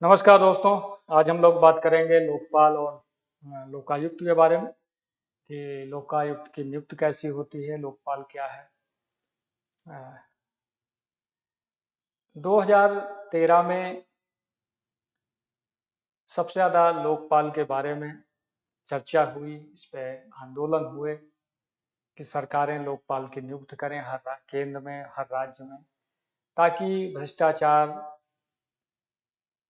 नमस्कार दोस्तों। आज हम लोग बात करेंगे लोकपाल और लोकायुक्त के बारे में कि लोकायुक्त की नियुक्ति कैसी होती है, लोकपाल क्या है। अ, 2013 में सबसे ज़्यादा लोकपाल के बारे में चर्चा हुई, इस पे आंदोलन हुए कि सरकारें लोकपाल की नियुक्ति करें केंद्र में, हर राज्य में, ताकि भ्रष्टाचार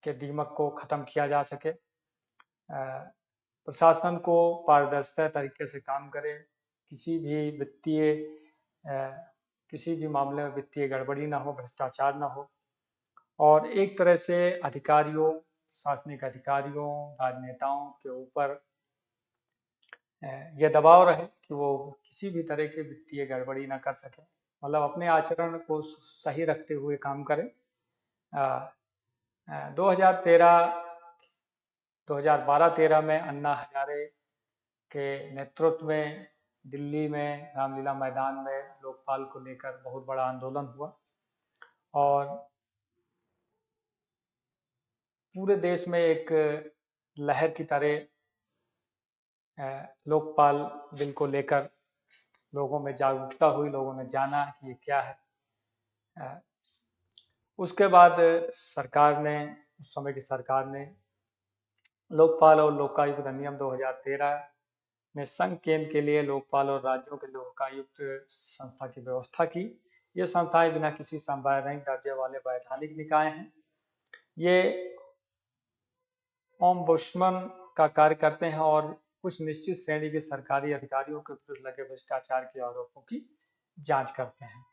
के दीमक को खत्म किया जा सके। प्रशासन को पारदर्शिता तरीके से काम करे, किसी भी वित्तीय किसी भी मामले में वित्तीय गड़बड़ी ना हो, भ्रष्टाचार ना हो, और एक तरह से अधिकारियों, प्रशासनिक अधिकारियों, राजनेताओं के ऊपर यह दबाव रहे कि वो किसी भी तरह की वित्तीय गड़बड़ी ना कर सके, मतलब अपने आचरण को सही रखते हुए काम करें। 2012-13 में अन्ना हजारे के नेतृत्व में दिल्ली में रामलीला मैदान में लोकपाल को लेकर बहुत बड़ा आंदोलन हुआ और पूरे देश में एक लहर की तरह लोकपाल बिल को लेकर लोगों में जागरूकता हुई, लोगों ने जाना कि ये क्या है। उसके बाद सरकार ने, उस समय की सरकार ने लोकपाल और लोकायुक्त अधिनियम 2013 में संघ केंद्र के लिए लोकपाल और राज्यों के लोकायुक्त संस्था की व्यवस्था की। ये संस्थाएं बिना किसी संवैधानिक दर्जे वाले वैधानिक निकाय हैं। ये ओम्बुड्समैन का कार्य करते हैं और कुछ निश्चित श्रेणी के सरकारी अधिकारियों के विरुद्ध लगे भ्रष्टाचार के आरोपों की जांच करते हैं।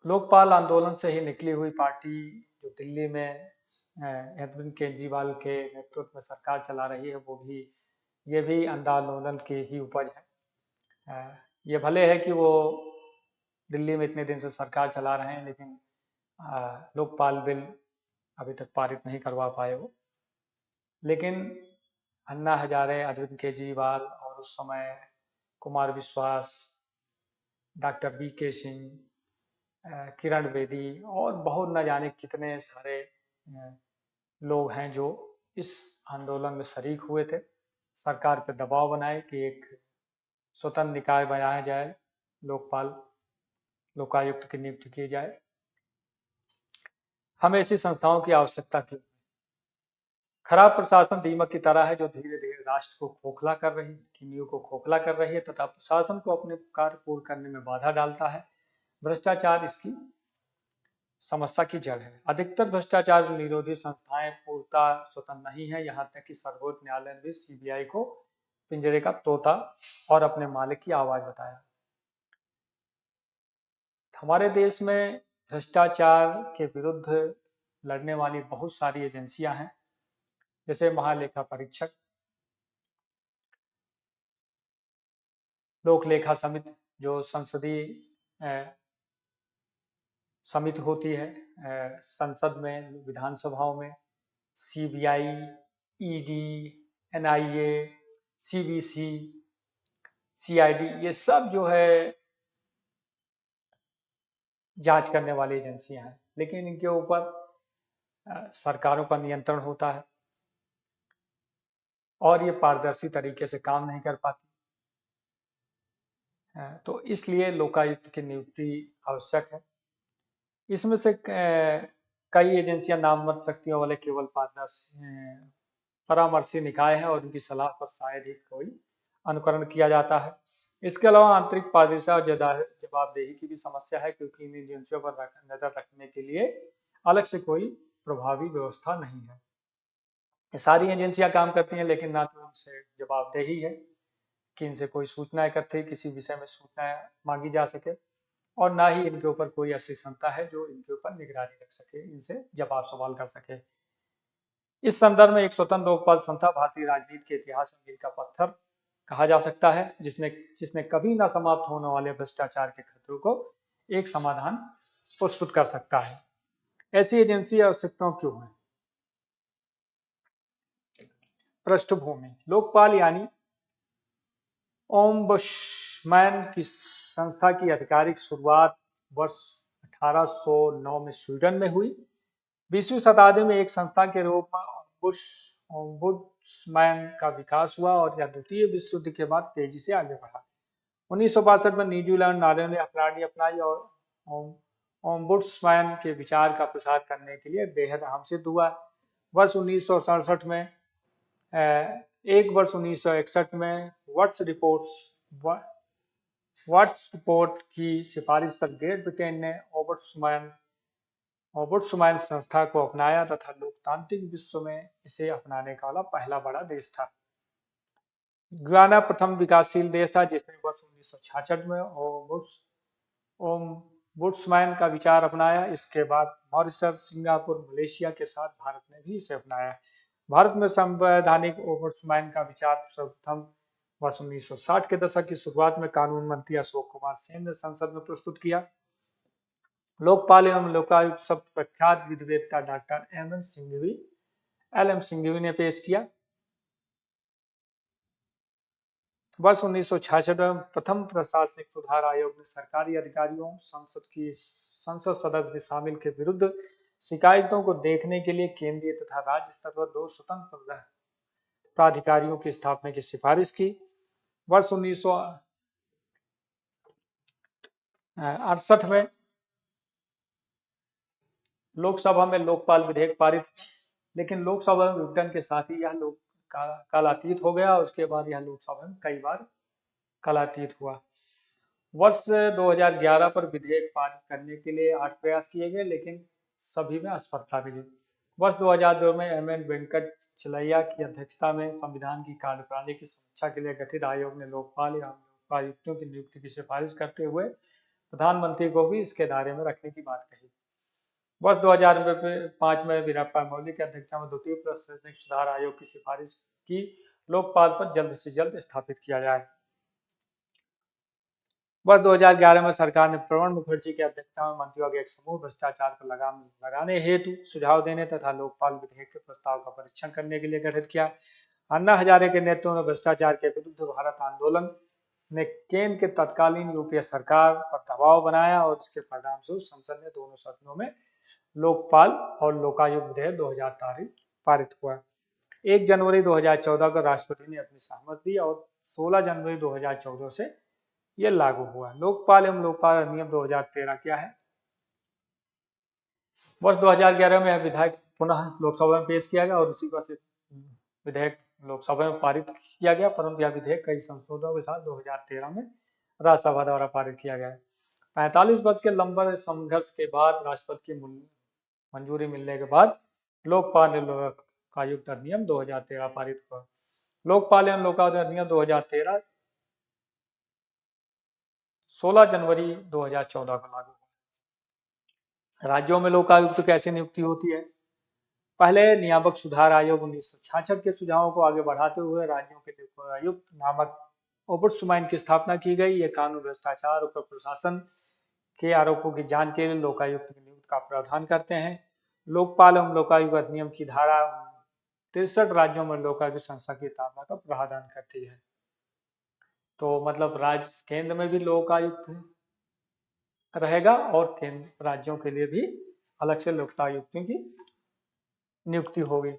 लोकपाल आंदोलन से ही निकली हुई पार्टी जो दिल्ली में अरविंद केजरीवाल के नेतृत्व में सरकार चला रही है, ये भी आंदोलन की ही उपज है। ये भले है कि वो दिल्ली में इतने दिन से सरकार चला रहे हैं, लेकिन लोकपाल बिल अभी तक पारित नहीं करवा पाए वो। लेकिन अन्ना हजारे, अरविंद केजरीवाल और उस समय कुमार विश्वास, डॉक्टर BK सिंह, किरण बेदी और बहुत न जाने कितने सारे लोग हैं जो इस आंदोलन में शरीक हुए थे। सरकार पर दबाव बनाए कि एक स्वतंत्र निकाय बनाया जाए, लोकपाल लोकायुक्त की नियुक्ति की जाए। हमें ऐसी संस्थाओं की आवश्यकता क्यों? खराब प्रशासन दीमक की तरह है जो धीरे धीरे राष्ट्र को खोखला कर रही है, की नींव को खोखला कर रही है तथा प्रशासन को अपने कार्य पूर्ण करने में बाधा डालता है। भ्रष्टाचार इसकी समस्या की जड़ है। अधिकतर भ्रष्टाचार निरोधी संस्थाएं पूर्णतः स्वतंत्र नहीं है, यहाँ तक कि सर्वोच्च न्यायालय ने भी CBI को पिंजरे का तोता और अपने मालिक की आवाज बताया। हमारे देश में भ्रष्टाचार के विरुद्ध लड़ने वाली बहुत सारी एजेंसियां हैं, जैसे महालेखा परीक्षक, लोक लेखा समिति जो संसदीय समिति होती है संसद में, विधानसभाओं में, CBI, ED, NIA, CBC, CID, ये सब जो है जांच करने वाली एजेंसियां हैं, लेकिन इनके ऊपर सरकारों का नियंत्रण होता है और ये पारदर्शी तरीके से काम नहीं कर पाती। तो इसलिए लोकायुक्त की नियुक्ति आवश्यक है। इसमें से कई एजेंसियां नामवत शक्तियों वाले केवल परामर्शी निकाय हैं और उनकी सलाह पर शायद ही कोई अनुकरण किया जाता है। इसके अलावा आंतरिक पारदर्शिता और जवाबदेही की भी समस्या है, क्योंकि इन एजेंसियों पर नजर रखने के लिए अलग से कोई प्रभावी व्यवस्था नहीं है। ये सारी एजेंसियां काम करती हैं, लेकिन ना तो उनसे जवाबदेही है कि इनसे कोई सूचना एकत्रित किसी विषय में सूचना मांगी जा सके, और ना ही इनके ऊपर कोई ऐसी संस्था है जो इनके ऊपर निगरानी रख सके, इनसे जवाब सवाल कर सके। इस संदर्भ में एक स्वतंत्र लोकपाल संस्था भारतीय राजनीति के इतिहास में मील का पत्थर कहा जा सकता है, जिसने कभी न समाप्त होने वाले भ्रष्टाचार के खतरों को एक समाधान प्रस्तुत कर सकता है। ऐसी एजेंसी आवश्यकताओं क्यों है? पृष्ठभूमि: लोकपाल यानी ओम्बुड्समैन की संस्था की आधिकारिक शुरुआत वर्ष 1809 में स्वीडन में हुई। 20वीं शताब्दी में एक संस्था के रूप में ओम्बुड्समैन का विकास हुआ और यह द्वितीय विश्व युद्ध के बाद तेजी से आगे बढ़ा। 1962 में न्यूजीलैंड नार्वे ने प्रणाली अपनाई और ओम्बुड्समैन के विचार का प्रसार करने के लिए बेहद अहम सिद्ध हुआ। वर्ष 1967 में एक वर्ष 1961 में वाट्स रिपोर्ट की सिफारिश पर ग्रेट ब्रिटेन ने ओम्बुड्समैन संस्था को अपनाया तथा लोकतांत्रिक विश्व में इसे अपनाने वाला पहला बड़ा देश था। गयाना प्रथम विकासशील देश था जिसने वर्ष 1966 में ओम्बुड्समैन का विचार अपनाया। इसके बाद मॉरिशस, सिंगापुर, मलेशिया के साथ भारत ने भी इसे अपनाया। भारत में संवैधानिक ओम्बुड्समैन का विचार सर्वप्रथम वर्ष 1960 के दशक की शुरुआत में कानून मंत्री अशोक कुमार सेन ने संसद में प्रस्तुत किया। लोकपाल एवं लोकायुक्त शब्द प्रख्यात विधिवेत्ता डॉक्टर एल एम सिंघवी ने पेश किया। वर्ष 1966 में प्रथम प्रशासनिक सुधार आयोग ने सरकारी अधिकारियों, संसद सदस्य शामिल के विरुद्ध शिकायतों को देखने के लिए केंद्रीय तथा राज्य स्तर पर 2 स्वतंत्र प्राधिकारियों की स्थापना की सिफारिश की। वर्ष 1968 में लोकसभा में लोकपाल विधेयक पारित, लेकिन लोकसभा में विघटन के साथ ही यह कालातीत हो गया। उसके बाद यह लोकसभा में कई बार कालातीत हुआ। वर्ष 2011 पर विधेयक पारित करने के लिए 8 प्रयास किए गए, लेकिन सभी में असफलता मिली। वर्ष 2002 में एम.एन. वेंकटचलैया की अध्यक्षता में संविधान की कार्यप्रणाली की समीक्षा के लिए गठित आयोग ने लोकपाल या लोकायुक्तों की नियुक्ति की सिफारिश करते हुए प्रधानमंत्री को भी इसके दायरे में रखने की बात कही। वर्ष 2005 में वीरप्पा मोइली की अध्यक्षता में द्वितीय प्रशासनिक सुधार आयोग की सिफारिश की लोकपाल पर जल्द से जल्द स्थापित किया जाए। वर्ष 2011 में सरकार ने प्रणब मुखर्जी की अध्यक्षता में मंत्रियों के एक समूह भ्रष्टाचार पर लगाम लगाने हेतु सुझाव देने तथा लोकपाल विधेयक के प्रस्ताव का परीक्षण करने के लिए गठित किया। अन्ना हजारे के नेतृत्व में भ्रष्टाचार के विरुद्ध भारत आंदोलन ने केंद्र के तत्कालीन यूपीए सरकार पर दबाव बनाया और इसके परिणामस्वरूप संसद ने दोनों सदनों में लोकपाल और लोकायुक्त विधेयक 2000 पारित हुआ। 1 जनवरी 2014 को राष्ट्रपति ने अपनी सहमति दी और 16 जनवरी 2014 से यह लागू हुआ। लोकपाल एवं लोकपाल अधिनियम 2013 क्या है? वर्ष 2011 में यह विधेयक पुनः लोकसभा में पेश किया गया और उसी वर्ष विधेयक लोकसभा में पारित किया गया, परंतु यह विधेयक कई संशोधनों के साथ 2013 में राज्यसभा द्वारा पारित किया गया। 45 वर्ष के लंबे संघर्ष के बाद राष्ट्रपति की मंजूरी मिलने के बाद लोकपाल एवं लोकायुक्त अधिनियम 2013 पारित हुआ। लोकपाल एवं लोकायुक्त अधिनियम 2013 16 जनवरी 2014 को लागू हुआ। राज्यों में लोकायुक्त कैसे नियुक्ति होती है? पहले नियामक सुधार आयोग 1966 के सुझावों को आगे बढ़ाते हुए राज्यों के लोकायुक्त नामक ओम्बुड्समैन की स्थापना की गई। ये कानून भ्रष्टाचार और प्रशासन के आरोपों की जांच के लिए लोकायुक्त की नियुक्ति का प्रावधान करते हैं। लोकपाल एवं लोकायुक्त अधिनियम की धारा 63 राज्यों में लोकायुक्त संस्था की स्थापना का प्रावधान करती है। तो मतलब केंद्र में भी लोकायुक्त रहेगा और केंद्र राज्यों के लिए भी अलग से लोकायुक्तों की नियुक्ति होगी।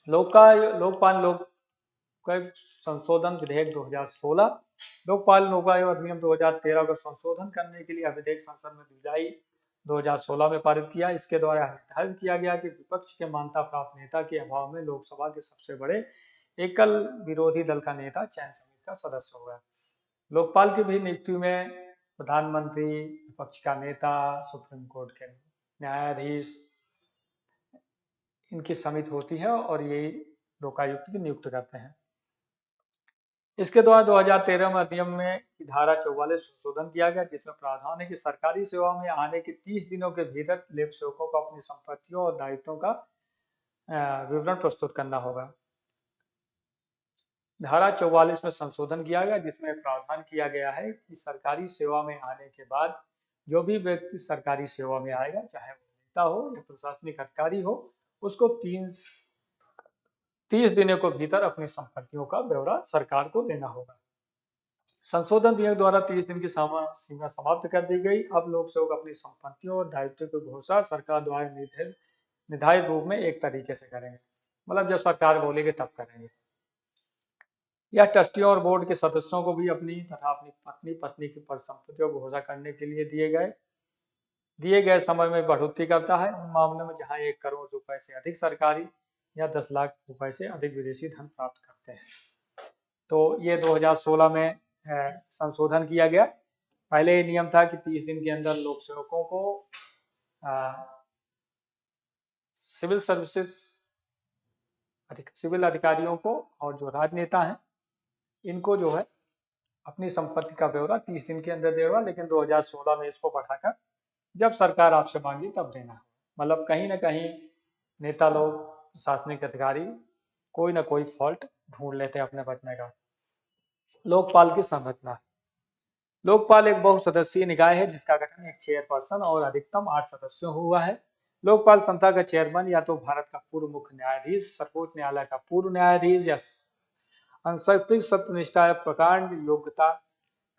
लोकपाल लोकायुक्त संशोधन विधेयक 2016। लोकपाल लोकायुक्त अधिनियम 2013 का संशोधन करने के लिए विधेयक संसद में जुलाई 2016 में पारित किया। इसके द्वारा निर्धारित किया गया कि विपक्ष के मान्यता प्राप्त नेता के अभाव में लोकसभा के सबसे बड़े एकल विरोधी दल का नेता चयन समिति का सदस्य होगा। लोकपाल की भी नियुक्ति में प्रधानमंत्री, विपक्ष का नेता, सुप्रीम कोर्ट के न्यायाधीश, इनकी समिति होती है और ये लोकायुक्त की नियुक्त करते हैं। इसके द्वारा 2013 में अधिनियम में धारा 44 संशोधन किया गया, जिसमें प्रावधान है कि सरकारी सेवा में आने के 30 दिनों के भीतर लेप सेवकों को अपनी संपत्तियों और दायित्वों का विवरण प्रस्तुत करना होगा। धारा 44 में संशोधन किया गया, जिसमें प्रावधान किया गया है कि सरकारी सेवा में आने के बाद जो भी व्यक्ति सरकारी सेवा में आएगा, चाहे वो नेता हो या प्रशासनिक अधिकारी हो, उसको 30 दिनों के भीतर अपनी संपत्तियों का ब्यौरा सरकार को देना होगा। संशोधन विधेयक द्वारा 30 दिन की सीमा समाप्त कर दी गई। अब लोक सेवक अपनी संपत्तियों और दायित्व की घोषणा सरकार द्वारा निर्धारित रूप में एक तरीके से करेंगे, मतलब जब सरकार बोलेगी तब करेंगे। यह ट्रस्टियों और बोर्ड के सदस्यों को भी अपनी तथा अपनी पत्नी की परिसंपत्तियों को घोषणा करने के लिए दिए गए समय में बढ़ोतरी करता है उन मामलों में जहां 1 करोड़ रुपए से अधिक सरकारी या 10 लाख रुपए से अधिक विदेशी धन प्राप्त करते हैं। तो ये 2016 में संशोधन किया गया। पहले ये नियम था कि 30 दिन के अंदर लोक सेवकों को सिविल अधिकारियों को और जो राजनेता हैं इनको जो है अपनी संपत्ति का ब्यौरा 30 दिन के अंदर देगा, लेकिन 2016 में इसको बढ़ाकर जब सरकार आपसे मांगी तब देना। मतलब कहीं ना कहीं नेता लोग, प्रशासनिक अधिकारी कोई ना कोई फॉल्ट ढूंढ लेते हैं अपने बचने का। लोकपाल की संरचना। लोकपाल एक बहुसदस्यीय निकाय है जिसका गठन एक चेयरपर्सन और अधिकतम 8 सदस्यों हुआ है। लोकपाल संस्था का चेयरमैन या तो भारत का पूर्व मुख्य न्यायाधीश, सर्वोच्च न्यायालय का पूर्व न्यायाधीश या अंशस्थित सत्यनिष्ठा या प्रकांड योग्यता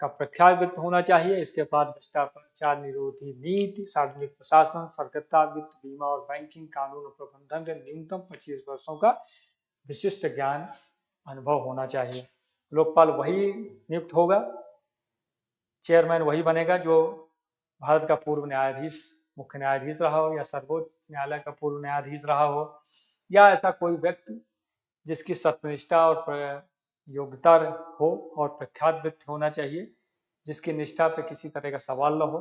का प्रख्यात व्यक्ति होना चाहिए। इसके बाद भ्रष्टाचार निरोधी नीति, सार्वजनिक प्रशासन, सतर्कता, वित्त, बीमा और बैंकिंग, कानून और प्रबंधन के न्यूनतम 25 वर्षों का विशिष्ट ज्ञान अनुभव होना चाहिए। लोकपाल वही नियुक्त होगा, चेयरमैन वही बनेगा जो भारत का पूर्व न्यायाधीश, मुख्य न्यायाधीश रहा हो या सर्वोच्च न्यायालय का पूर्व न्यायाधीश रहा हो, या ऐसा कोई व्यक्ति जिसकी सत्यनिष्ठा और योग्यता हो और प्रख्यात व्यक्ति होना चाहिए जिसकी निष्ठा पे किसी तरह का सवाल न हो।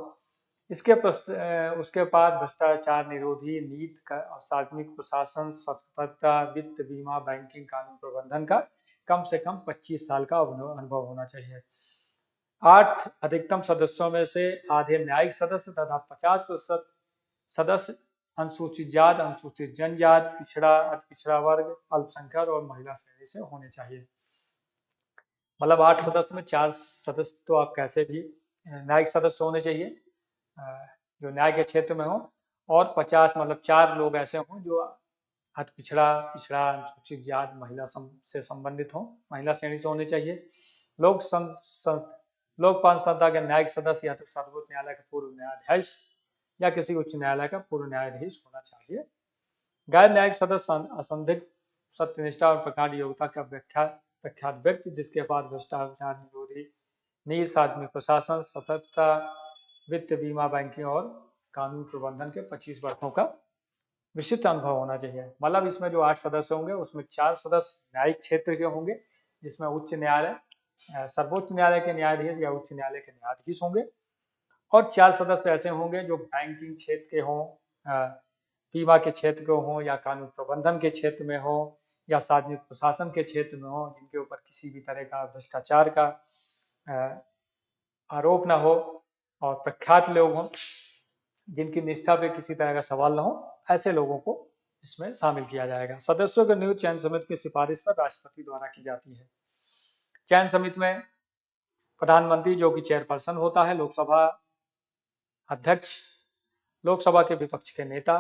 उसके बाद भ्रष्टाचार निरोधी नीति का और सार्वजनिक प्रशासन, सतर्कता, वित्त, बीमा, बैंकिंग, कानून प्रबंधन का कम से कम 25 साल का अनुभव होना चाहिए। 8 अधिकतम सदस्यों में से आधे न्यायिक सदस्य तथा 50% सदस्य अनुसूचित जाति, अनुसूचित जनजाति, पिछड़ा, अति पिछड़ा वर्ग, अल्पसंख्यक और महिला श्रेणी से होने चाहिए। मतलब 8 सदस्य में 4 सदस्य तो आप कैसे भी न्यायिक सदस्य होने चाहिए जो न्याय के क्षेत्र में हो, और 50 मतलब 4 लोग ऐसे हों जो अति पिछड़ा, अनुसूचित जाति, महिला से संबंधित हो, महिला श्रेणी से होने चाहिए। लोकपाल संस्था के न्यायिक सदस्य या तो सर्वोच्च न्यायालय का पूर्व न्यायाधीश या किसी उच्च न्यायालय का पूर्व न्यायाधीश होना चाहिए। गैर न्यायिक सदस्य असंदिग्ध सत्यनिष्ठा और प्रकांड योग्यता का प्रख्यात व्यक्ति जिसके पास भ्रष्टाचार निरोधी नीति, सार्वजनिक प्रशासन, सतर्कता, वित्त, बीमा, बैंकिंग और कानून प्रबंधन के 25 वर्षों का विशिष्ट अनुभव होना चाहिए। मतलब इसमें जो 8 सदस्य होंगे उसमें 4 सदस्य न्यायिक क्षेत्र के होंगे जिसमें उच्च न्यायालय, सर्वोच्च न्यायालय के न्यायाधीश या उच्च न्यायालय के न्यायाधीश होंगे, और 4 सदस्य ऐसे होंगे जो बैंकिंग क्षेत्र के हों, बीमा के क्षेत्र के हों, या कानून प्रबंधन के क्षेत्र में हो, या सार्वजनिक प्रशासन के क्षेत्र में हो, जिनके ऊपर किसी भी तरह का भ्रष्टाचार का आरोप न हो और प्रख्यात लोग हों जिनकी निष्ठा पे किसी तरह का सवाल न हो, ऐसे लोगों को इसमें शामिल किया जाएगा। सदस्यों की नियुक्ति चयन समिति की सिफारिश पर राष्ट्रपति द्वारा की जाती है। चयन समिति में प्रधानमंत्री जो कि चेयरपर्सन होता है, लोकसभा अध्यक्ष, लोकसभा के विपक्ष के नेता,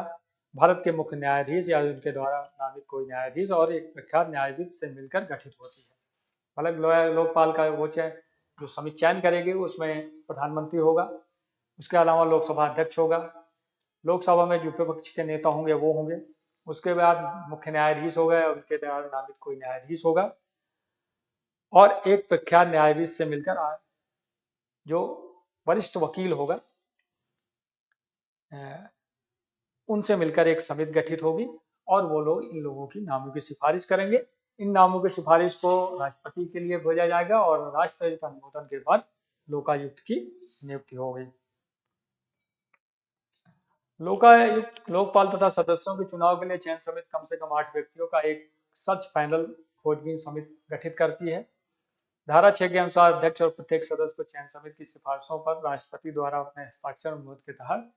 भारत के मुख्य न्यायाधीश या उनके द्वारा नामित कोई न्यायाधीश और एक प्रख्यात न्यायाधीश से मिलकर गठित होती है। मतलब लोकपाल का वो जो समिति चयन करेगी उसमें प्रधानमंत्री होगा, उसके अलावा लोकसभा अध्यक्ष होगा, लोकसभा में जो विपक्ष के नेता होंगे वो होंगे, उसके बाद मुख्य न्यायाधीश होगा, उनके द्वारा नामित कोई न्यायाधीश होगा, और एक प्रख्यात न्यायाधीश से मिलकर जो वरिष्ठ वकील होगा उनसे मिलकर एक समिति गठित होगी और वो लोग इन लोगों की नामों की सिफारिश करेंगे। इन नामों की सिफारिश को राष्ट्रपति के लिए भेजा जाएगा और राष्ट्रपति के अनुमोदन के बाद लोकायुक्त की नियुक्ति होगी। लोकायुक्त, लोकपाल तथा सदस्यों के चुनाव के लिए चयन समिति कम से कम 8 व्यक्तियों का एक सर्च पैनल खोजबीन समिति गठित करती है। धारा 6 के अनुसार अध्यक्ष और प्रत्येक सदस्य को चयन समिति की सिफारिशों पर राष्ट्रपति द्वारा अपने हस्ताक्षर अनुरोध के तहत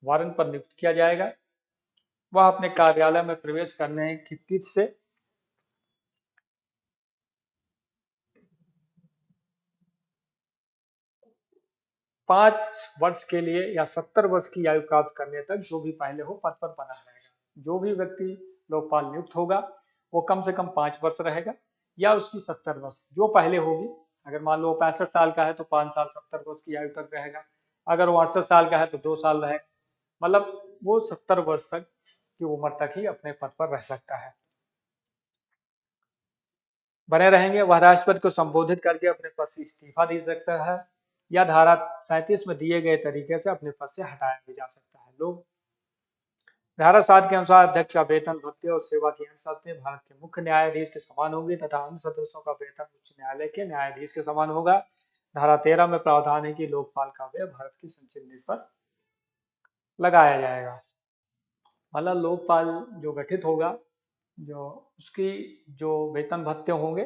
वारंट पर नियुक्त किया जाएगा। वह अपने कार्यालय में प्रवेश करने की तिथि से 5 वर्ष के लिए या 70 वर्ष की आयु प्राप्त करने तक जो भी पहले हो पद पर बना रहेगा। जो भी व्यक्ति लोकपाल नियुक्त होगा वो कम से कम 5 वर्ष रहेगा या उसकी 70 वर्ष जो पहले होगी अगर मान लो वो 65 साल का है तो 5 साल 70 वर्ष की आयु तक रहेगा। अगर वो 68 साल का है तो 2 साल रहेगा। मतलब वो 70 वर्ष तक की उम्र तक ही अपने पद पर रह सकता है, बने रहेंगे। वह राष्ट्रपति को संबोधित करके अपने पद से इस्तीफा दे सकता है या धारा 37 में दिए गए तरीके से अपने पद से हटाया भी जा सकता है। लोग धारा 7 के अनुसार अध्यक्ष का वेतन, भत्ते और सेवा की अन्य शर्तें भारत के मुख्य न्यायाधीश के समान होंगी तथा अन्य सदस्यों का वेतन उच्च न्यायालय के न्यायाधीश के समान होगा। धारा 13 में प्रावधान है कि लोकपाल का व्यय भारत की संचित नीति पर लगाया जाएगा। मतलब लोकपाल जो गठित होगा, जो उसकी जो वेतन भत्ते होंगे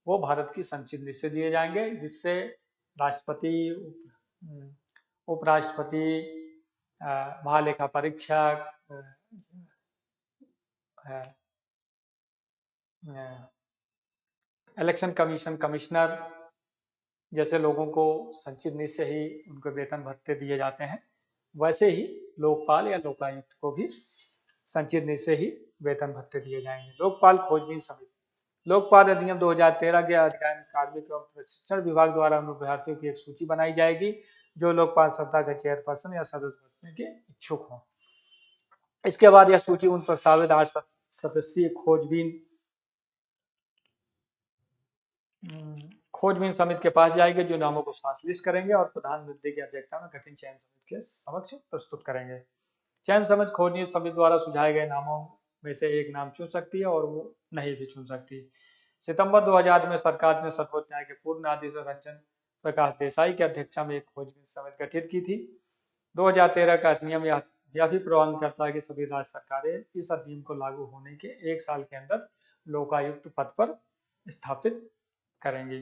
वो भारत की संचित नीति से दिए जाएंगे, जिससे राष्ट्रपति, उपराष्ट्रपति, महालेखा परीक्षक, इलेक्शन कमीशन कमिश्नर जैसे लोगों को संचित नीति से ही उनको वेतन भत्ते दिए जाते हैं, वैसे ही लोकपाल या लोकायुक्त को भी संचित नीति से ही वेतन भत्ते दिए जाएंगे। लोकपाल खोजबीन समिति, लोकपाल अधिनियम 2013 के अधिकारी कार्मिक एवं प्रशिक्षण विभाग द्वारा उन अभ्यर्थियों की एक सूची बनाई जाएगी जो लोकपाल सत्ता के चेयरपर्सन या सदस्य बनने के इच्छुक हों। इसके बाद यह सूची उन प्रस्तावित 8 सदस्यीय खोजबीन समिति के पास जाएंगे जो नामों को शॉर्टलिस्ट करेंगे और प्रधानमंत्री की अध्यक्षता में गठित चयन समिति के समक्ष प्रस्तुत करेंगे। चयन समिति खोजबीन समिति द्वारा सुझाए गए नामों में से एक नाम चुन सकती है और वो नहीं भी चुन सकती। सितंबर 2000 में सरकार ने सर्वोच्च न्यायालय के पूर्व न्यायाधीश रंजन प्रकाश देसाई की अध्यक्षता में एक खोजबीन समिति गठित की थी। 2013 का अधिनियम यह भी प्रावधान करता है कि सभी राज्य सरकारें इस अधिनियम को लागू होने के 1 साल के अंदर लोकायुक्त पद पर स्थापित करेंगी।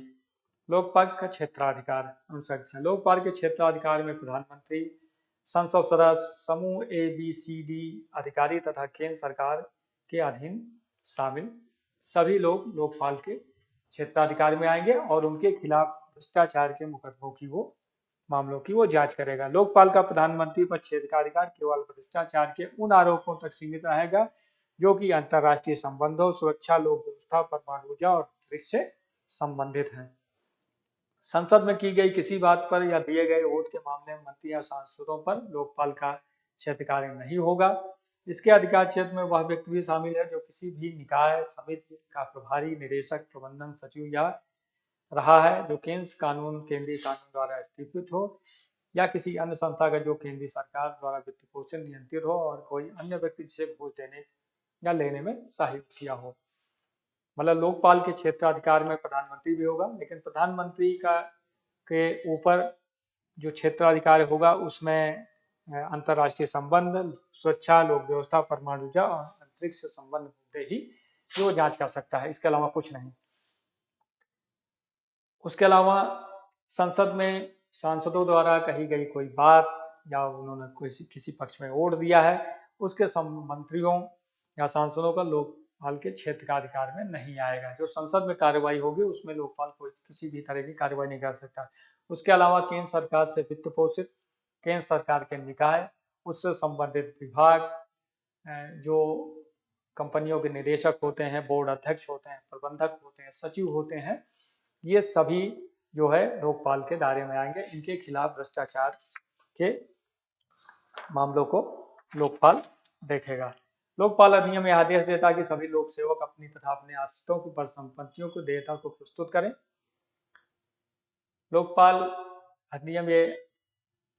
लोकपाल का क्षेत्राधिकार अनुसंख्या, लोकपाल के क्षेत्राधिकार में प्रधानमंत्री, संसद सदस्य, समूह ABCD अधिकारी तथा केंद्र सरकार के अधीन शामिल सभी लोग लोकपाल के क्षेत्राधिकार में आएंगे और उनके खिलाफ भ्रष्टाचार के मुकदमों की मामलों की वो जांच करेगा। लोकपाल का प्रधानमंत्री पर क्षेत्राधिकार केवल भ्रष्टाचार के उन आरोपों तक सीमित रहेगा जो कि अंतर्राष्ट्रीय संबंधों, सुरक्षा, लोक व्यवस्था, परमाणु ऊर्जा और अंतरिक्ष से संबंधित हैं। संसद में की गई किसी बात पर या दिए गए वोट के मामले में मंत्री या सांसदों पर लोकपाल का क्षेत्राधिकार नहीं होगा। इसके अधिकार क्षेत्र में वह व्यक्ति भी शामिल है जो किसी भी निकाय समिति का प्रभारी, निदेशक, प्रबंधन सचिव या रहा है, जो केंद्रीय कानून द्वारा स्थापित हो या किसी अन्य संस्था का जो केंद्रीय सरकार द्वारा वित्त पोषण नियंत्रित हो और कोई अन्य व्यक्ति जिसे घूस देने या लेने में सहायता किया हो। मतलब लोकपाल के क्षेत्राधिकार में प्रधानमंत्री भी होगा, लेकिन प्रधानमंत्री के ऊपर जो क्षेत्राधिकार होगा उसमें अंतर्राष्ट्रीय संबंध, सुरक्षा, लोक व्यवस्था, परमाणु ऊर्जा और अंतरिक्ष से संबंध मुद्दे ही जो जांच कर सकता है, इसके अलावा कुछ नहीं। उसके अलावा संसद में सांसदों द्वारा कही गई कोई बात या उन्होंने किसी पक्ष में वोट दिया है, उसके मंत्रियों या सांसदों का लोकपाल के क्षेत्र का अधिकार में नहीं आएगा। जो संसद में कार्रवाई होगी उसमें लोकपाल कोई किसी भी तरह की कार्रवाई नहीं कर सकता। उसके अलावा केंद्र सरकार से वित्त पोषित, केंद्र सरकार के निकाय, उससे संबंधित विभाग, जो कंपनियों के निदेशक होते हैं, बोर्ड अध्यक्ष होते हैं, प्रबंधक होते हैं, सचिव होते हैं, ये सभी जो है लोकपाल के दायरे में आएंगे। इनके खिलाफ भ्रष्टाचार के मामलों को लोकपाल देखेगा। लोकपाल अधिनियम यह आदेश देता है कि सभी लोक सेवक अपनी तथा अपने आश्रितों की परिसंपत्तियों को देयता को प्रस्तुत करें। लोकपाल अधिनियम ये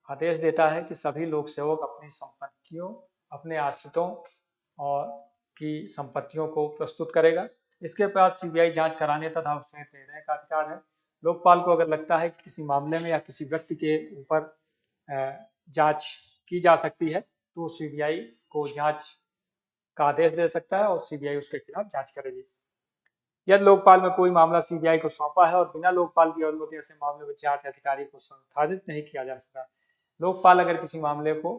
आदेश देता है कि सभी लोक सेवक अपनी संपत्तियों, अपने आश्रितों और की संपत्तियों को प्रस्तुत करेगा। इसके पास CBI जांच कराने तथा उसे देने का अधिकार है। लोकपाल को अगर लगता है कि किसी मामले में या किसी व्यक्ति के ऊपर जांच की जा सकती है तो CBI को जांच का आदेश दे सकता है और CBI उसके खिलाफ जांच करेगी। यदि लोकपाल में कोई मामला CBI को सौंपा है और बिना लोकपाल की अनुमति ऐसे मामले में जांच अधिकारी को संसाधित नहीं किया जा सकता। लोकपाल अगर किसी मामले को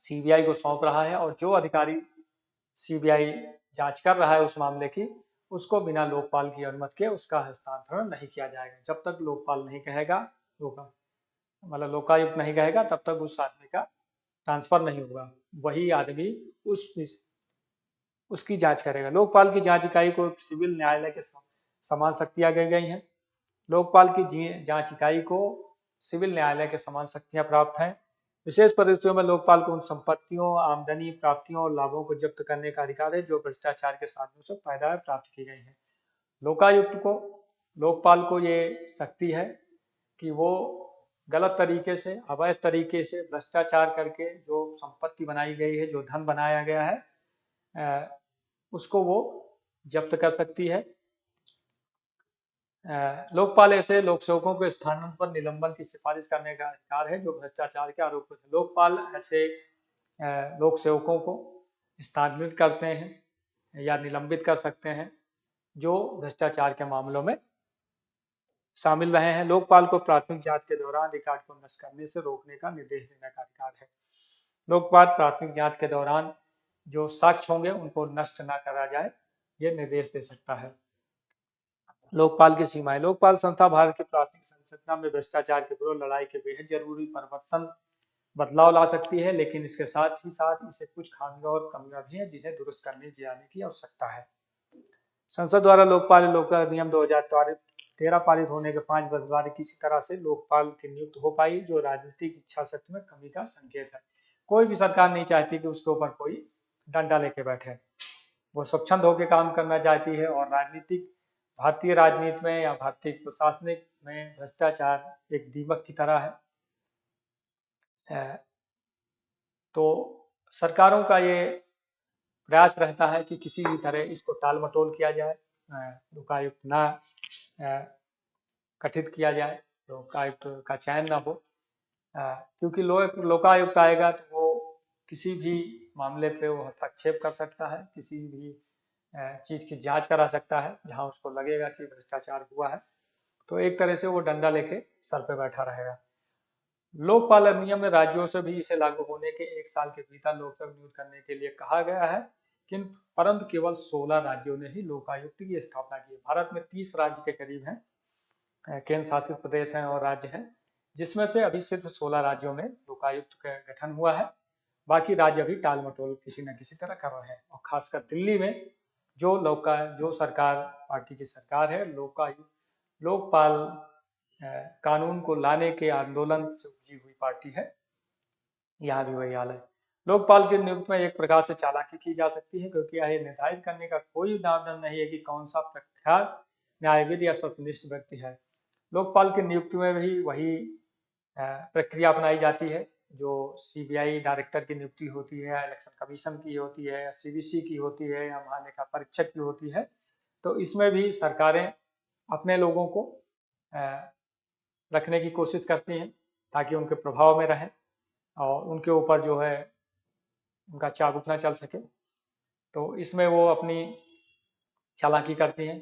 CBI को सौंप रहा है और जो अधिकारी CBI जांच कर रहा है उस मामले की, उसको बिना लोकपाल की अनुमति के उसका हस्तांतरण नहीं किया जाएगा। जब तक लोकपाल नहीं कहेगा, मतलब लोकायुक्त नहीं कहेगा, तब तक उस आदमी का ट्रांसफर नहीं होगा। वही आदमी उसकी जांच करेगा। लोकपाल की जांच इकाई को सिविल न्यायालय के समान शक्तियां दी गई हैं। लोकपाल की जांच इकाई को सिविल न्यायालय के समान शक्तियां प्राप्त हैं। विशेष परिस्थितियों में लोकपाल को उन संपत्तियों, आमदनी, प्राप्तियों और लाभों को जब्त करने का अधिकार है जो भ्रष्टाचार के साधनों से पैदा प्राप्त की गई है। लोकायुक्त को, लोकपाल को ये शक्ति है कि वो गलत तरीके से, अवैध तरीके से भ्रष्टाचार करके जो संपत्ति बनाई गई है, जो धन बनाया गया है, उसको वो जब्त कर सकती है। लोकपाल ऐसे लोक सेवकों के स्थानों पर निलंबन की सिफारिश करने का अधिकार है जो भ्रष्टाचार के आरोपित हैं। लोकपाल ऐसे लोक सेवकों को स्थानांतरित करते हैं या निलंबित कर सकते हैं जो भ्रष्टाचार के मामलों में शामिल रहे हैं। लोकपाल को प्राथमिक जांच के दौरान रिकॉर्ड को नष्ट करने से रोकने का निर्देश देने का अधिकार है। लोकपाल प्राथमिक जांच के दौरान जो साक्ष्य होंगे उनको नष्ट न करा जाए, ये निर्देश दे सकता है। लोकपाल की सीमाएं। लोकपाल संस्था भारत की प्राथमिक संरचना में भ्रष्टाचार के विरुद्ध लड़ाई के बेहद जरूरी परिवर्तन बदलाव ला सकती है, लेकिन इसके साथ ही साथ इसे कुछ खामियां और कमियां भी हैं जिसे दुरुस्त करने जाने की आवश्यकता है। संसद द्वारा लोकपाल अधिनियम 2013 पारित होने के 5 वर्ष बाद किसी तरह से लोकपाल की नियुक्त हो पाई, जो राजनीतिक इच्छा शक्ति में कमी का संकेत है। कोई भी सरकार नहीं चाहती कि उसके ऊपर कोई डंडा लेके बैठे। वो स्वच्छंद होकर काम करना चाहती है और राजनीतिक, भारतीय राजनीति में या भारतीय प्रशासनिक में भ्रष्टाचार एक दीमक की तरह है। तो सरकारों का ये प्रयास रहता है कि किसी भी तरह इसको टाल मटोल किया जाए, लोकायुक्त ना गठित किया जाए, लोकायुक्त का चयन ना हो, क्योंकि लोकायुक्त आएगा तो वो किसी भी मामले पे वो हस्तक्षेप कर सकता है, किसी भी चीज की जांच करा सकता है जहां उसको लगेगा कि भ्रष्टाचार हुआ है, तो एक तरह से वो डंडा लेके सर पे बैठा रहेगा। लोकपाल अधिनियम में राज्यों से भी इसे लागू होने के 1 साल के भीतर लोकसभा नियुक्त करने के लिए कहा गया है, किंतु परंतु केवल 16 राज्यों ने ही लोकायुक्त की स्थापना की है। भारत में 30 राज्य के करीब हैं, केंद्र शासित प्रदेश हैं और राज्य हैं, जिसमें से अभी सिर्फ 16 राज्यों में लोकायुक्त का गठन हुआ है। बाकी राज्य अभी टाल मटोल किसी न किसी तरह कर रहे हैं, और खासकर दिल्ली में जो सरकार, पार्टी की सरकार है, लोकपाल कानून को लाने के आंदोलन से उपजी हुई पार्टी है, यहाँ भी वही हाल है। लोकपाल की नियुक्ति में एक प्रकार से चालाकी की जा सकती है, क्योंकि यह निर्धारित करने का कोई मापदंड नहीं है कि कौन सा प्रख्यात न्यायविद या सत्यनिष्ठ व्यक्ति है। लोकपाल की नियुक्ति में भी वही प्रक्रिया अपनाई जाती है जो सीबीआई डायरेक्टर की नियुक्ति होती है, इलेक्शन कमीशन की होती है, या सीवीसी की होती है, या महालेखा परीक्षक की होती है। तो इसमें भी सरकारें अपने लोगों को रखने की कोशिश करती हैं ताकि उनके प्रभाव में रहें और उनके ऊपर जो है उनका चाबुक ना चल सके। तो इसमें वो अपनी चालाकी करती हैं।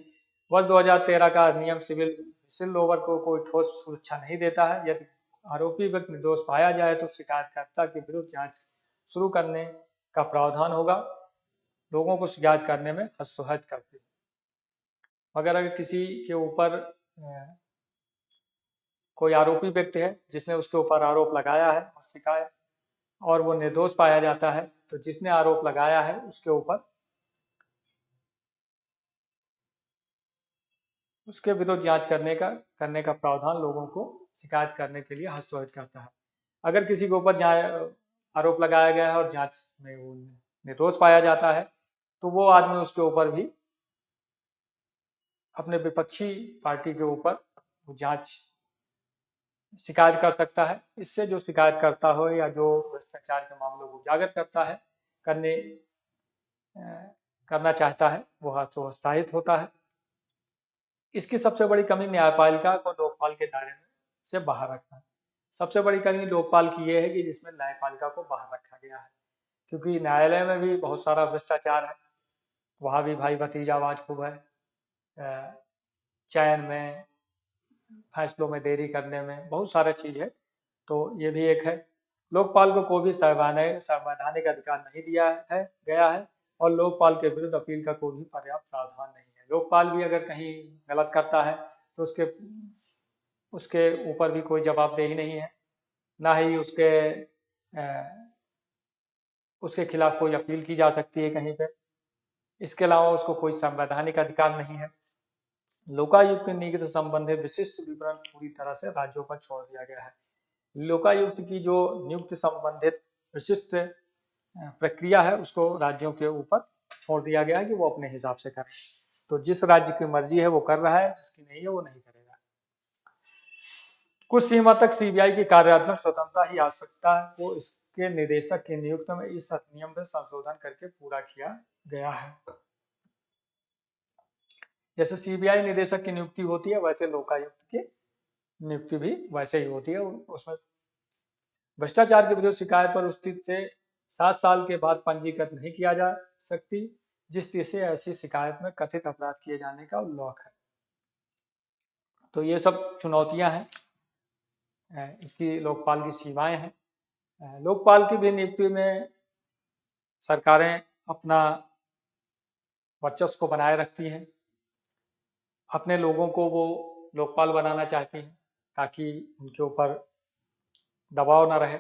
वर्ष 2013 का अधिनियम सिविल ओवर को कोई ठोस सुरक्षा नहीं देता है। यदि आरोपी व्यक्ति निर्दोष पाया जाए तो शिकायतकर्ता के विरुद्ध जांच शुरू करने का प्रावधान होगा। लोगों को शिकायत करने में हस्तक्षेप करती है। मगर अगर किसी के ऊपर कोई आरोपी व्यक्ति है जिसने उसके ऊपर आरोप लगाया है और शिकायत, और वो निर्दोष पाया जाता है, तो जिसने आरोप लगाया है उसके ऊपर उसके विरुद्ध जांच करने का प्रावधान लोगों को शिकायत करने के लिए हस्तक्षेप करता है। अगर किसी के ऊपर आरोप लगाया गया है और जांच में वो निर्दोष पाया जाता है, तो वो आदमी उसके ऊपर भी अपने विपक्षी पार्टी के ऊपर जांच शिकायत कर सकता है। इससे जो शिकायत करता हो या जो भ्रष्टाचार के मामलों को उजागर करता है, करना चाहता है, वो हतोत्साहित होता है। इसकी सबसे बड़ी कमी न्यायपालिका को लोकपाल के दायरे में से बाहर रखना है। सबसे बड़ी कमी लोकपाल की यह है कि जिसमें न्यायपालिका को बाहर रखा गया है, क्योंकि न्यायालय में भी बहुत सारा भ्रष्टाचार है, वहाँ भी भाई भतीजावाज खूब है, चयन में, फैसलों में देरी करने में बहुत सारा चीज है। तो ये भी एक है। लोकपाल को कोई भी संवैधानिक अधिकार नहीं दिया है गया है, और लोकपाल के विरुद्ध अपील का कोई भी पर्याप्त प्रावधान नहीं है। लोकपाल भी अगर कहीं गलत करता है तो उसके ऊपर भी कोई जवाबदेही नहीं है, ना ही उसके खिलाफ कोई अपील की जा सकती है कहीं पे। इसके अलावा उसको कोई संवैधानिक अधिकार नहीं है। लोकायुक्त नियुक्ति से संबंधित विशिष्ट विवरण पूरी तरह से राज्यों पर छोड़ दिया गया है। लोकायुक्त की जो नियुक्ति संबंधित विशिष्ट प्रक्रिया है उसको राज्यों के ऊपर छोड़ दिया गया है कि वो अपने हिसाब से करें। तो जिस राज्य की मर्जी है वो कर रहा है, जिसकी नहीं है वो नहीं करेगा। कुछ सीमा तक सीबीआई की कार्यात्मक स्वतंत्रता ही आवश्यकता को इसके निदेशक की नियुक्ति में इस अधिनियम में संशोधन करके पूरा किया गया है। जैसे सीबीआई निदेशक की नियुक्ति होती है वैसे लोकायुक्त की नियुक्ति भी वैसे ही होती है। उसमें भ्रष्टाचार के विरुद्ध शिकायत पर स्थित से 7 साल के बाद पंजीकृत नहीं किया जा सकती, जिस तरह से ऐसी शिकायत में कथित अपराध किए जाने का उल्लेख है। तो ये सब चुनौतियां हैं, इसकी लोकपाल की सीमाएं हैं। लोकपाल की भी नियुक्ति में सरकारें अपना वर्चस्व को बनाए रखती हैं, अपने लोगों को वो लोकपाल बनाना चाहती हैं ताकि उनके ऊपर दबाव न रहे।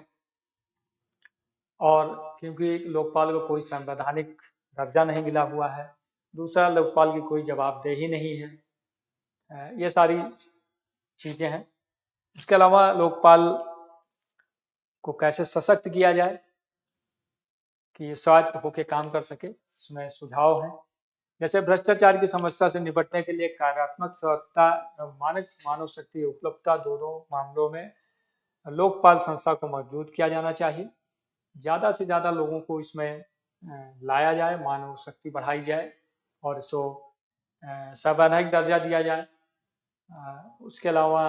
और क्योंकि लोकपाल को कोई संवैधानिक दर्जा नहीं मिला हुआ है, दूसरा लोकपाल की कोई जवाबदेही नहीं है, ये सारी चीजें हैं। इसके अलावा लोकपाल को कैसे सशक्त किया जाए कि ये स्वायत्त होकर काम कर सके, इसमें सुझाव हैं। जैसे भ्रष्टाचार की समस्या से निपटने के लिए कार्यात्मक स्वायत्तता एवं मानक मानव शक्ति उपलब्धता दोनों मामलों में लोकपाल संस्था को मजबूत किया जाना चाहिए। ज़्यादा से ज़्यादा लोगों को इसमें लाया जाए, मानव शक्ति बढ़ाई जाए और इसको संवैधानिक दर्जा दिया जाए। उसके अलावा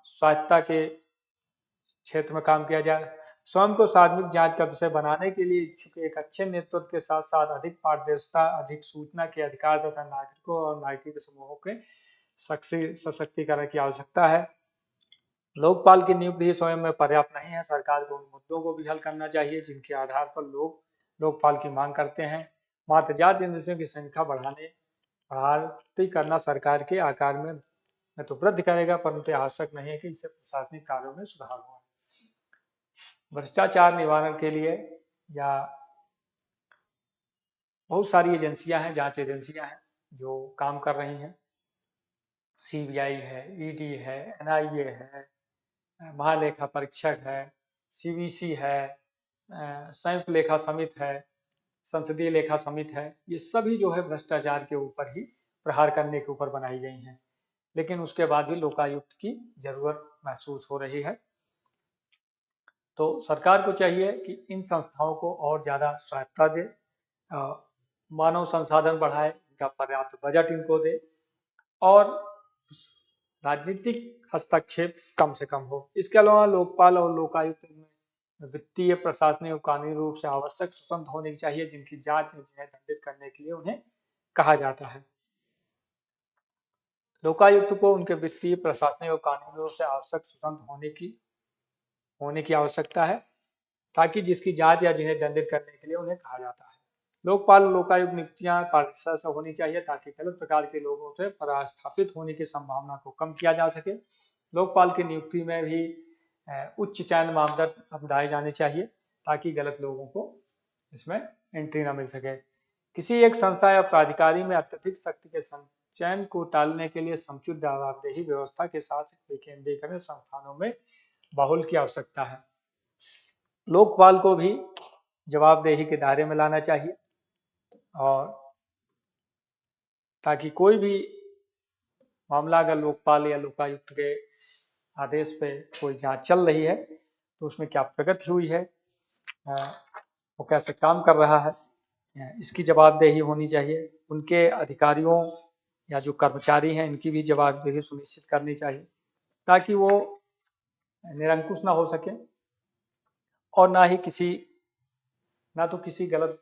स्वायत्तता के क्षेत्र में काम किया जाए। स्वयं को सार्वजनिक जांच का विषय बनाने के लिए इच्छुक एक अच्छे नेतृत्व के साथ साथ अधिक पारदर्शिता, अधिक सूचना के अधिकार तथा नागरिकों और नागरिक समूहों के सशक्तिकरण की आवश्यकता है। लोकपाल की नियुक्ति ही स्वयं में पर्याप्त नहीं है, सरकार को उन मुद्दों को भी हल करना चाहिए जिनके आधार पर लोग लोकपाल की मांग करते हैं। मात्र जांच एजेंसियों की संख्या बढ़ाती करना सरकार के आकार में तो वृद्धि करेगा, परंतु आवश्यक नहीं है कि इससे प्रशासनिक कार्यों में सुधार हो। भ्रष्टाचार निवारण के लिए या बहुत सारी एजेंसियां हैं, जांच एजेंसियां हैं जो काम कर रही हैं। सीबीआई है, ईडी है, एनआईए है, महालेखा परीक्षक है, सीवीसी है, संयुक्त लेखा समिति है, संसदीय लेखा समिति है। ये सभी जो है भ्रष्टाचार के ऊपर ही प्रहार करने के ऊपर बनाई गई हैं, लेकिन उसके बाद भी लोकायुक्त की जरूरत महसूस हो रही है। तो सरकार को चाहिए कि इन संस्थाओं को और ज़्यादा स्वायत्तता दे, मानव संसाधन बढ़ाए, इनका पर्याप्त बजट इनको दे और राजनीतिक हस्तक्षेप कम से कम हो। इसके अलावा लोकपाल और लोकायुक्त में वित्तीय, प्रशासनिक और कानूनी रूप से आवश्यक स्वतंत्र होनी चाहिए, जिनकी जांच जिन्हें दंडित करने के लिए उन्हें कहा जाता है। लोकायुक्त को उनके वित्तीय, प्रशासनिक और कानूनी रूप से आवश्यक स्वतंत्र होने की आवश्यकता है, ताकि जिसकी जांच या जिन्हें दंडित करने के लिए उन्हें कहा जाता है। लोकपाल लोकायुक्त नियुक्तियां पारदर्शिता से होनी चाहिए ताकि गलत प्रकार के लोगों से परास्थापित होने की संभावना को कम किया जा सके। लोकपाल की नियुक्ति में भी उच्च चयन मापदंड अपनाए जाने चाहिए ताकि गलत लोगों को इसमें एंट्री न मिल सके। किसी एक संस्था या प्राधिकारी में अत्यधिक शक्ति के संचयन को टालने के लिए समुचित जवाबदेही व्यवस्था के साथ विकेंद्रीकरण संस्थानों में बाहुल की आवश्यकता है। लोकपाल को भी जवाबदेही के दायरे में लाना चाहिए और ताकि कोई भी मामला अगर लोकपाल या लोकायुक्त के आदेश पे कोई जांच चल रही है तो उसमें क्या प्रगति हुई है, वो कैसे काम कर रहा है, इसकी जवाबदेही होनी चाहिए। उनके अधिकारियों या जो कर्मचारी हैं इनकी भी जवाबदेही सुनिश्चित करनी चाहिए ताकि वो निरंकुश ना हो सके और ना तो किसी गलत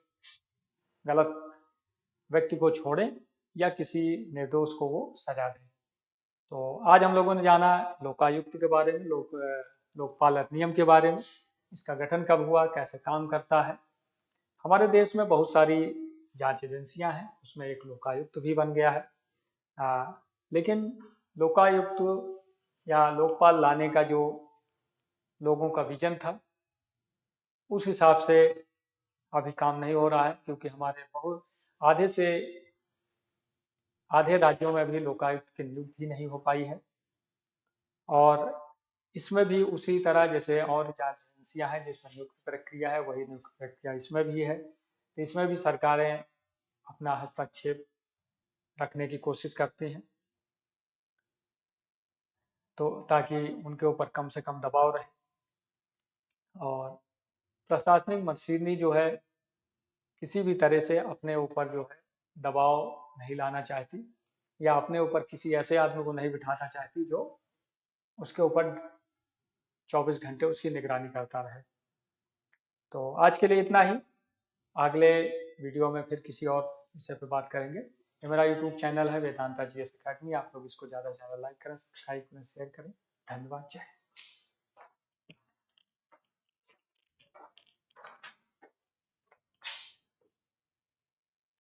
व्यक्ति को छोड़े या किसी निर्दोष को वो सजा दे। तो आज हम लोगों ने जाना लोकायुक्त के बारे में, लोकपाल अधिनियम के बारे में, इसका गठन कब हुआ, कैसे काम करता है। हमारे देश में बहुत सारी जांच एजेंसियां हैं, उसमें एक लोकायुक्त भी बन गया है। लेकिन लोकायुक्त या लोकपाल लाने का जो लोगों का विजन था उस हिसाब से अभी काम नहीं हो रहा है, क्योंकि हमारे बहुत आधे से आधे राज्यों में भी लोकायुक्त की नियुक्ति नहीं हो पाई है। और इसमें भी उसी तरह जैसे और जांच एजेंसियां हैं जिसमें नियुक्ति प्रक्रिया है, वही नियुक्ति प्रक्रिया इसमें भी है। तो इसमें भी सरकारें अपना हस्तक्षेप रखने की कोशिश करती हैं, तो ताकि उनके ऊपर कम से कम दबाव रहे। और प्रशासनिक मशीनरी जो है किसी भी तरह से अपने ऊपर जो है दबाव नहीं लाना चाहती, या अपने ऊपर किसी ऐसे आदमी को नहीं बिठाना चाहती जो उसके ऊपर 24 घंटे उसकी निगरानी करता रहे। तो आज के लिए इतना ही। अगले वीडियो में फिर किसी और विषय पर बात करेंगे। ये मेरा यूट्यूब चैनल है वेदांता जीएस अकेडमी। आप लोग इसको ज़्यादा से ज़्यादा लाइक करें, सब्सक्राइब करें, शेयर करें। धन्यवाद। जय हिंद।